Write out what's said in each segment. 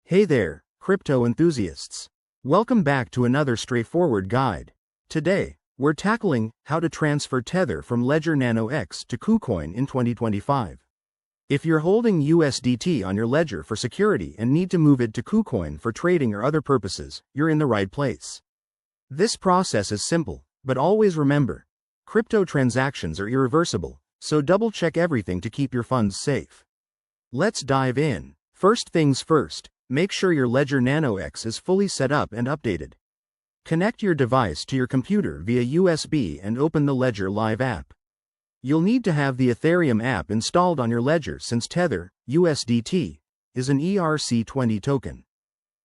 Hey there, crypto enthusiasts. Welcome back to another straightforward guide. Today, we're tackling how to transfer Tether from Ledger Nano X to KuCoin in 2025. If you're holding USDT on your Ledger for security and need to move it to KuCoin for trading or other purposes, you're in the right place. This process is simple, but always remember, crypto transactions are irreversible, so double-check everything to keep your funds safe. Let's dive in. First things first. Make sure your Ledger Nano X is fully set up and updated. Connect your device to your computer via USB and open the Ledger Live app. You'll need to have the Ethereum app installed on your Ledger since Tether, USDT, is an ERC20 token.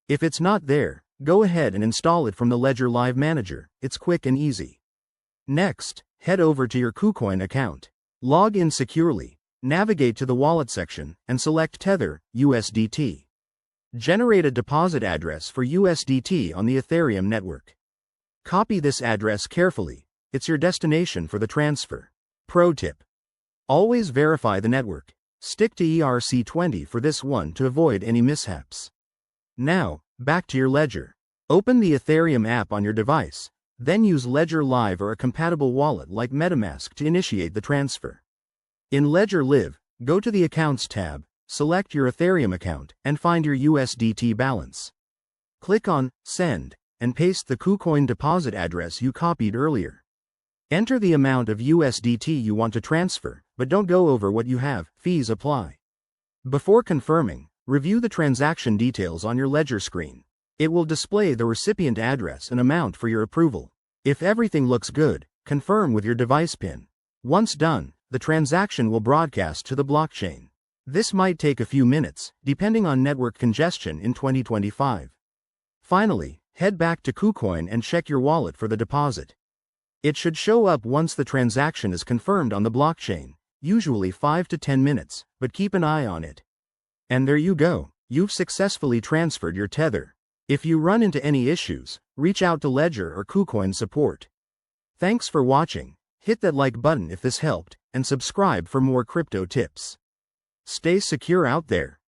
If it's not there, go ahead and install it from the Ledger Live Manager, it's quick and easy. Next, head over to your KuCoin account. Log in securely, navigate to the Wallet section, and select Tether, USDT. Generate a deposit address for USDT on the Ethereum network. Copy this address carefully, it's your destination for the transfer. Pro tip: always verify the network. Stick to ERC20 for this one to avoid any mishaps. Now, back to your Ledger. Open the Ethereum app on your device, then use Ledger Live or a compatible wallet like MetaMask to initiate the transfer. In Ledger Live, go to the Accounts tab, select your Ethereum account, and find your USDT balance. Click on Send, and paste the KuCoin deposit address you copied earlier. Enter the amount of USDT you want to transfer, but don't go over what you have, fees apply. Before confirming, review the transaction details on your Ledger screen. It will display the recipient address and amount for your approval. If everything looks good, confirm with your device PIN. Once done, the transaction will broadcast to the blockchain. This might take a few minutes, depending on network congestion in 2025. Finally, head back to KuCoin and check your wallet for the deposit. It should show up once the transaction is confirmed on the blockchain, usually 5 to 10 minutes, but keep an eye on it. And there you go, you've successfully transferred your Tether. If you run into any issues, reach out to Ledger or KuCoin support. Thanks for watching, hit that like button if this helped, and subscribe for more crypto tips. Stay secure out there.